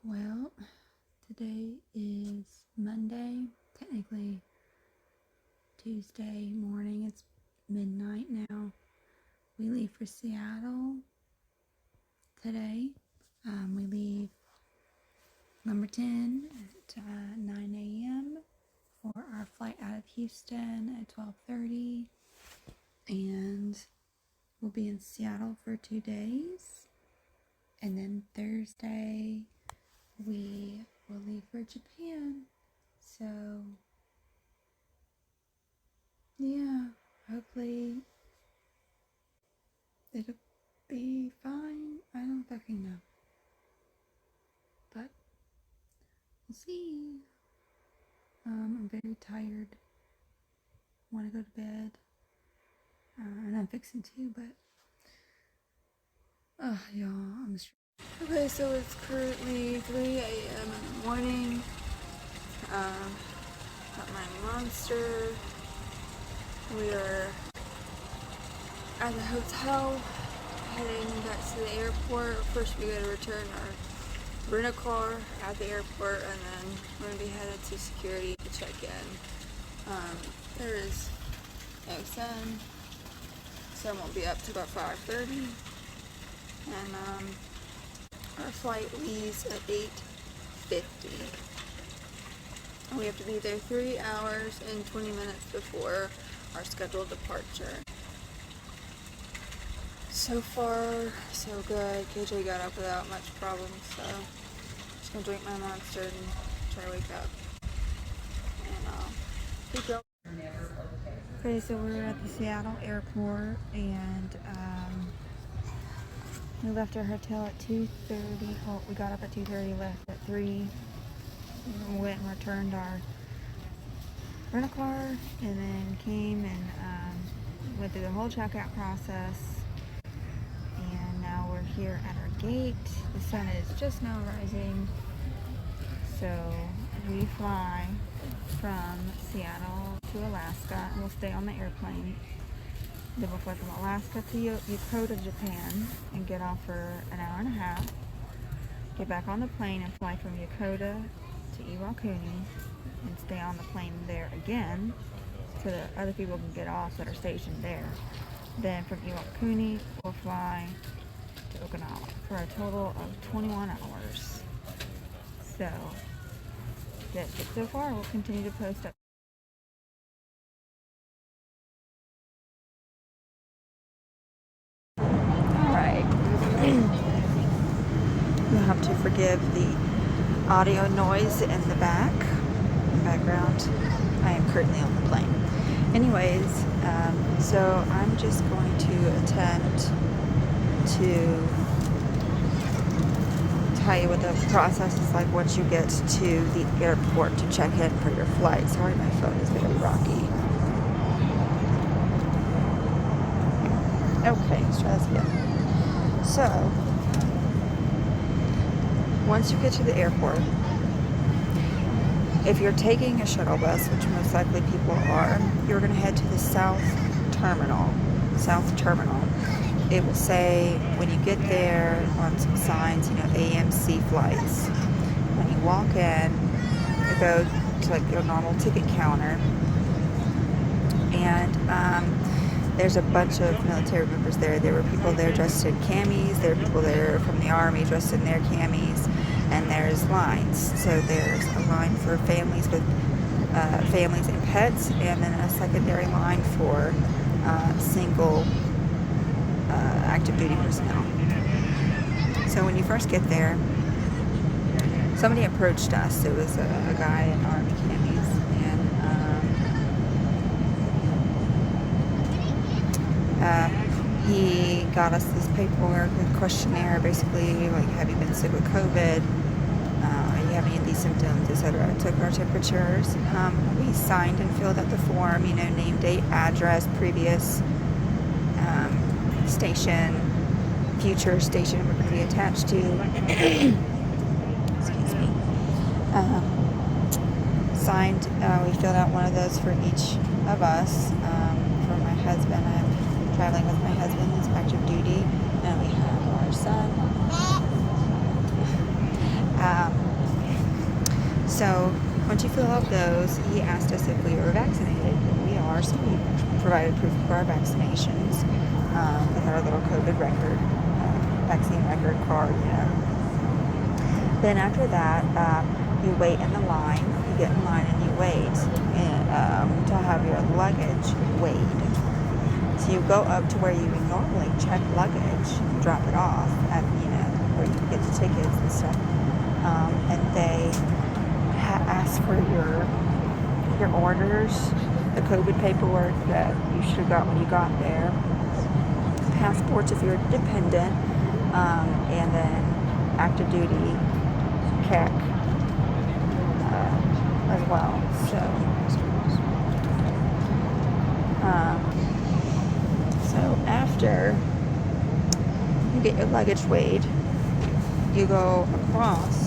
Well, today is Monday, technically Tuesday morning. It's midnight now. We leave for Seattle today. We leave number 10 at 9 a.m. for our flight out of Houston at 12:30, and we'll be in Seattle for 2 days, and then Thursday we will leave for Japan. So yeah, hopefully it'll be fine. I don't fucking know, but we'll see. I'm very tired, want to go to bed, and I'm fixing to, but y'all, I'm stressed. Okay, so it's currently 3 a.m. in the morning. Got my monster. We are at the hotel, heading back to the airport. First we gotta return our rent-a-car at the airport, and then we're gonna be headed to security to check in. There is no sun. Sun won't be up to about 5:30. And our flight leaves at 8:50. We have to be there 3 hours and 20 minutes before our scheduled departure. So far, so good. KJ got up without much problem, so I'm just gonna drink my monster and try to wake up. And keep going. Okay, so we're at the Seattle airport, and we left our hotel at 2:30. Well, we got up at 2:30, left at 3. We went and returned our rent-a-car, and then came and went through the whole checkout process. And now we're here at our gate. The sun is just now rising. So we fly from Seattle to Alaska, and we'll stay on the airplane. Then we'll fly from Alaska to Yokota, Japan, and get off for an hour and a half. Get back on the plane and fly from Yokota to Iwikuni, and stay on the plane there again so that other people can get off that are stationed there. Then from Iwikuni, we'll fly to Okinawa for a total of 21 hours. So that's it so far. We'll continue to post up. You'll have to forgive the audio noise in the background. I am currently on the plane. Anyways, so I'm just going to attempt to tell you what the process is like once you get to the airport to check in for your flight. Sorry, my phone is very rocky. Okay, let's try this again. So, once you get to the airport, if you're taking a shuttle bus, which most likely people are, you're going to head to the South Terminal. It will say, when you get there, on some signs, AMC flights. When you walk in, you go to like your normal ticket counter, and there's a bunch of military members there. There were people there dressed in camis. There were people there from the Army dressed in their camis. And there's lines. So there's a line for families with families and pets, and then a secondary line for single active duty personnel. So when you first get there, somebody approached us. It was a guy in Army camis, and he got us this paperwork and questionnaire, basically like, have you been sick with COVID? Are you having any of these symptoms, etc. Took our temperatures. We signed and filled out the form, name, date, address, previous station, future station we're going to be attached to. Excuse me. Signed, we filled out one of those for each of us. For my husband, I'm traveling with my husband, he's active duty, and we have our son. So once you fill out those, he asked us if we were vaccinated. We are, so we provided proof of our vaccinations with our little COVID record, vaccine record card, you know. Then after that, you wait in the line. You get in line and you wait to have your luggage weighed. So you go up to where you would normally check luggage, drop it off at, you know, where you get the tickets and stuff. And they ask for your orders, the COVID paperwork that you should have got when you got there, passports if you're dependent, and then active duty CAC as well. So after you get your luggage weighed, you go across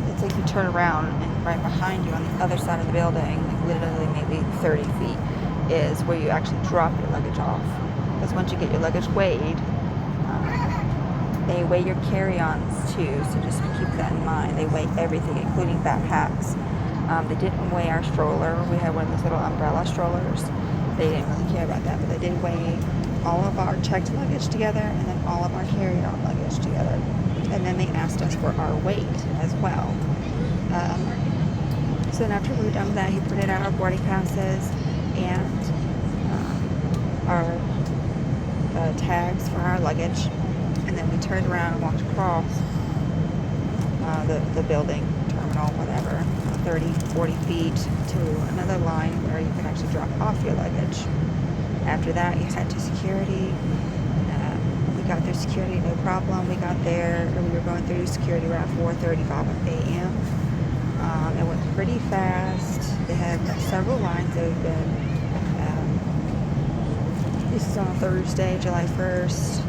it's like you turn around and right behind you on the other side of the building, like literally maybe 30 feet, is where you actually drop your luggage off. Because once you get your luggage weighed, they weigh your carry-ons too, so just keep that in mind. They weigh everything, including backpacks. They didn't weigh our stroller. We had one of those little umbrella strollers. They didn't really care about that, but they did weigh all of our checked luggage together and then all of our carry-on luggage together. And then they asked us for our weight as well. So then after we were done with that, he printed out our boarding passes and our tags for our luggage. And then we turned around and walked across the building, terminal, whatever, 30, 40 feet to another line where you could actually drop off your luggage. After that, you head to security. We got through security, no problem. We got there, we were going through security around 4:35 a.m. It went pretty fast. They had several lines open. This is on Thursday, July 1st.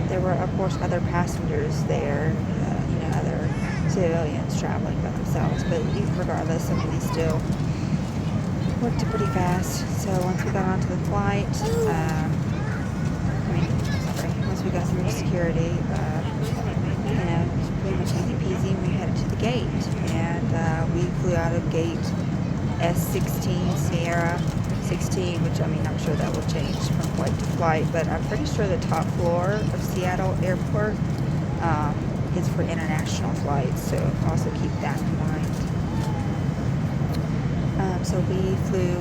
There were, of course, other passengers there, you know, other civilians traveling by themselves. But regardless, I mean, they still worked it pretty fast. So once we got onto the flight, once we got through security, you know, pretty much easy peasy, we headed to the gate. And we flew out of gate S16, Sierra 16, which, I mean, I'm sure that will change from flight to flight, but I'm pretty sure the top floor of Seattle Airport is for international flights, so also keep that in mind. So we flew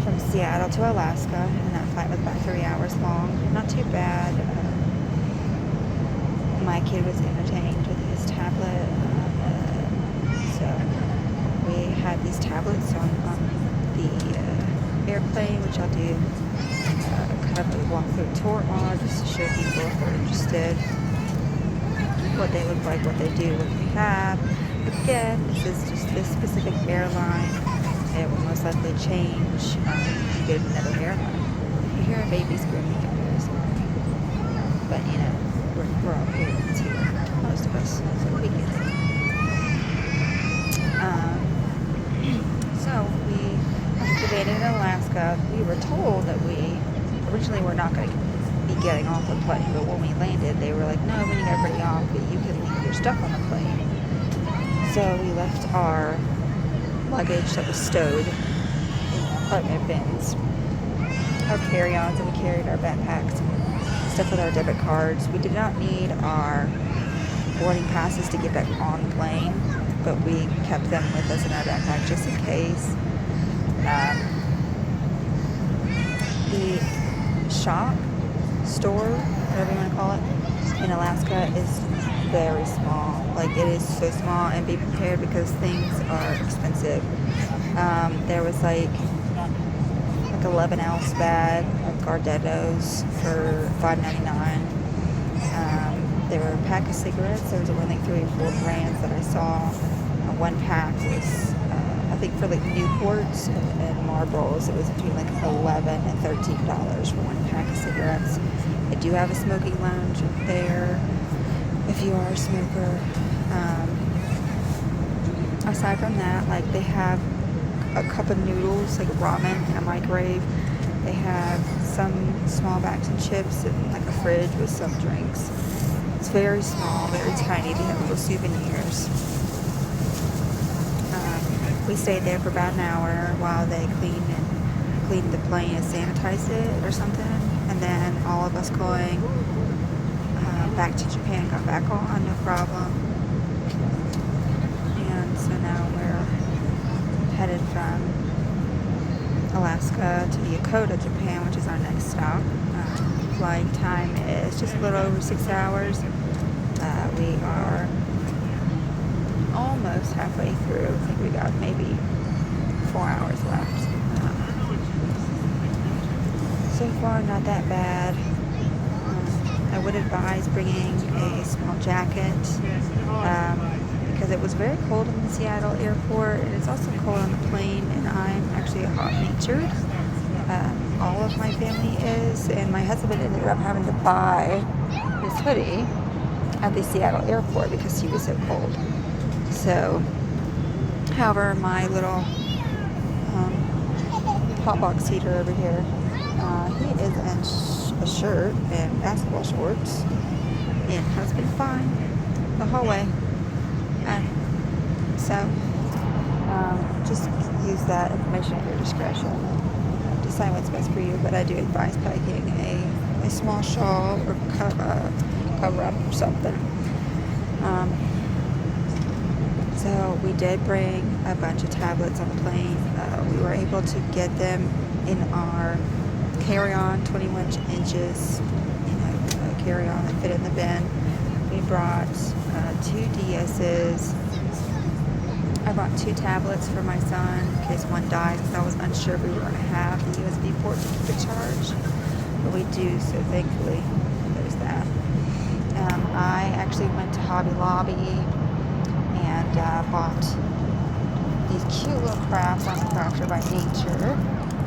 from Seattle to Alaska, and that flight was about 3 hours long. Not too bad. My kid was entertained with his tablet, so we had these tablets on the airplane, which I'll do kind of a walkthrough tour on, just to show people if they're interested what they look like, what they do, what they have. Again, this is just this specific airline. It will most likely change if you get another airline. You hear a baby screaming, but you know, we're all parents here, most of us, so we get it. So we activated in Alaska. We were told that we originally were not going to be getting off the plane, but when we landed, they were like, no, we need everybody off, but you can leave your stuff on the plane. So we left our luggage that was stowed in the apartment bins, our carry-ons, and we carried our backpacks and stuff with our debit cards. We did not need our boarding passes to get back on the plane, but we kept them with us in our backpack just in case. The shop, store, whatever you want to call it, in Alaska is very small. Like, it is so small, and be prepared because things are expensive. There was like 11-ounce bag of Gardettos for $5.99. There were a pack of cigarettes. There was only 3 or 4 brands that I saw. One pack was, I think, for like Newports and Marlboros, it was between like $11 and $13 for one pack of cigarettes. I do have a smoking lounge there if you are a smoker. Aside from that, like, they have a cup of noodles, like ramen, in a microwave. They have some small bags of chips and like a fridge with some drinks. It's very small, very tiny. They have little souvenirs. We stayed there for about an hour while they cleaned the plane and sanitized it or something. And then all of us going back to Japan got back on, no problem. And so now we're headed from Alaska to Yokota, Japan, which is our next stop. Flying time is just a little over 6 hours. We are almost halfway through. I think we got maybe 4 hours left. So far, not that bad. I would advise bringing a small jacket because it was very cold in the Seattle airport, and it's also cold on the plane, and I'm actually hot-natured. All of my family is, and my husband ended up having to buy this hoodie at the Seattle airport because he was so cold. So, however, my little hot box heater over here, he is in a shirt and basketball shorts and has been fine the whole way. So, just use that information at your discretion. Decide what's best for you, but I do advise packing a small shawl or cover up or something. So we did bring a bunch of tablets on the plane. We were able to get them in our carry-on, 21 inches, carry-on that fit in the bin. We brought 2 DSs. I brought 2 tablets for my son in case one died, because I was unsure if we were going to have the USB port to keep it charged. But we do, so thankfully there's that. I actually went to Hobby Lobby and bought these cute little crafts. I'm a crafter by nature.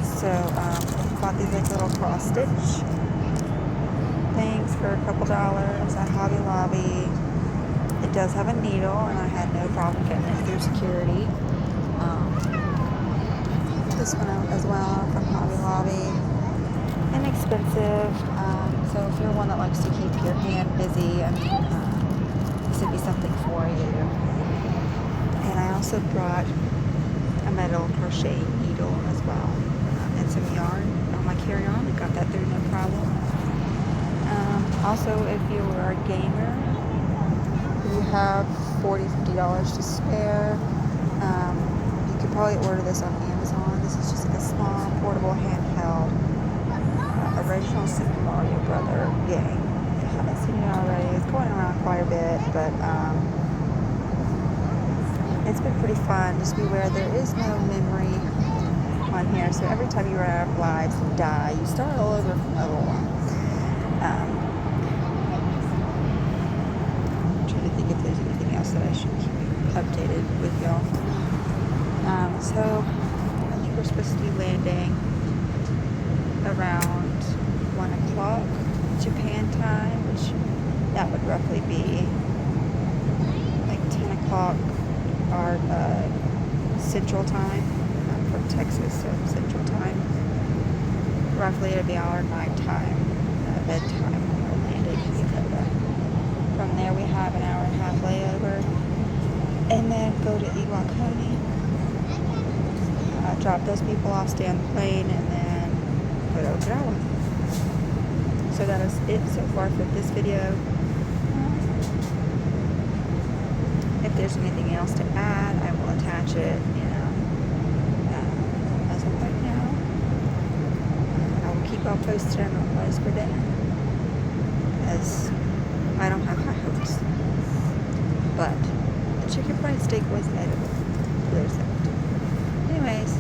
So bought these like little cross stitch things for a couple dollars at Hobby Lobby. It does have a needle, and I had no problem getting it through security. This one out as well from Hobby Lobby. Inexpensive, so if you're one that likes to keep your hand busy, this would be something for you. And I also brought a metal crochet needle as well, and some yarn on my carry-on. I got that through no problem. Also, if you are a gamer, you have $40-$50 to spare, you could probably order this on Amazon. This is just like a small portable handheld original Super Mario Brother game. If you haven't seen it already, it's going around quite a bit, but it's been pretty fun. Just beware, there is no memory on here, so every time you run out of lives and die, you start all over from level 1. If there's anything else that I should keep updated with y'all. So I think we're supposed to be landing around 1 o'clock Japan time, which that would roughly be like 10 o'clock our Central Time. I'm from Texas, so Central Time. Roughly it'll be our nighttime, bedtime when we're landing in Yokota. From there we have an hour and a half layover, and then go to Iwikuni, drop those people off, stay on the plane, and then go to Okinawa. So that is it so far for this video. If there's anything else to add, I will attach it, as of right now. I will keep y'all posted on what was for dinner, as I don't have high hopes. But the chicken fried steak was edible. There's that. Anyways,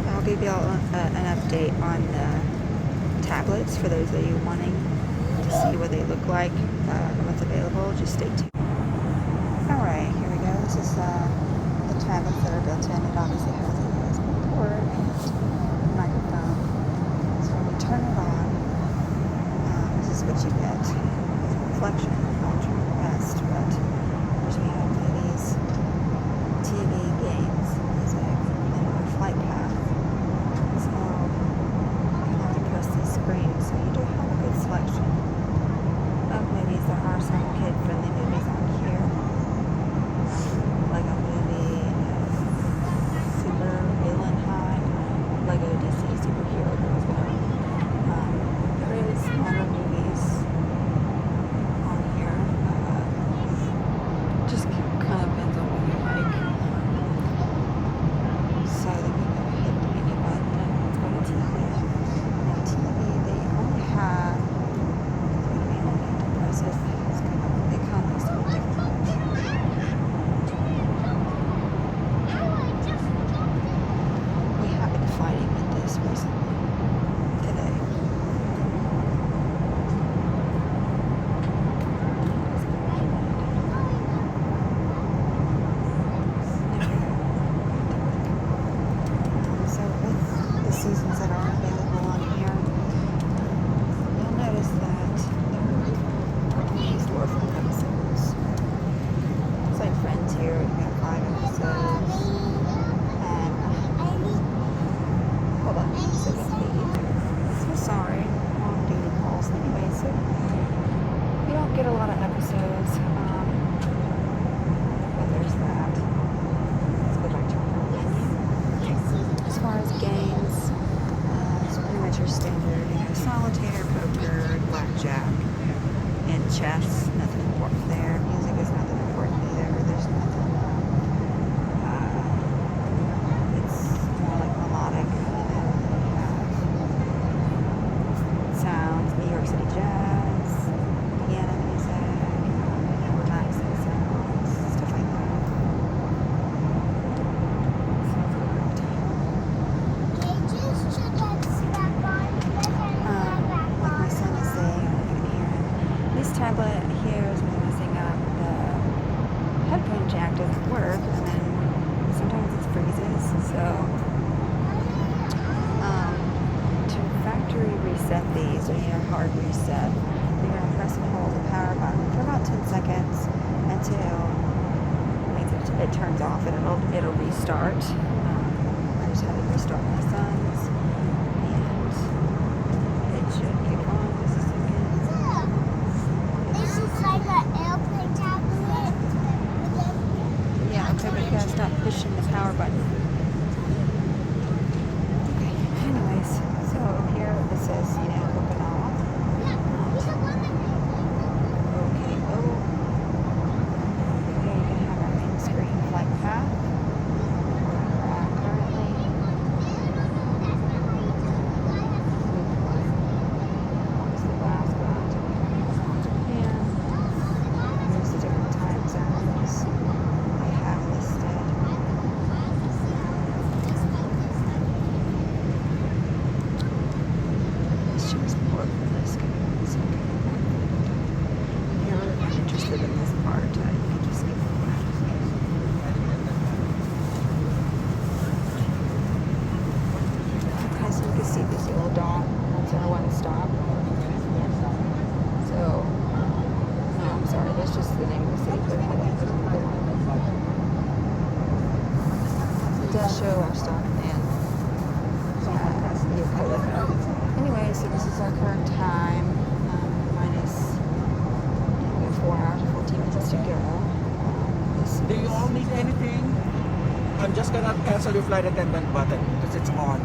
I'll give y'all an update on the tablets for those of you wanting to see what they look like and what's available. Just stay tuned. Alright, here we go. This is the tablets that are built in. It obviously has a USB port and a microphone. So when we turn it on, this is what you get. It's a reflection. I'll try my best, but there's we have movies, TV, games, music, and our flight path. So reset these, or hard reset. You're going to press and hold the power button for about 10 seconds until it turns off, and it'll restart. I just had to restart my son's, and it should kick on just a second. This is like an airplane tablet. Yeah, okay, but you gotta stop pushing the power button. Okay, anyways, so here it says, Okinawa. Okay, oh. Here you can have our main screen flight path. Currently. What's the last one? And here's the different time zones I have listed. Let's choose more for this. Give me 1 second. If you're really not interested in this part, I can just skip it. Okay, so you can see this little dot. That's where I want to stop. So, no, I'm sorry, that's just the name of the city, but I think there's another one. It does show our stop and Yokota. Anyway, so this is our current time. Minus 4 hours and 14 minutes to go. Do you all need anything? I'm just gonna cancel your flight attendant button because it's on.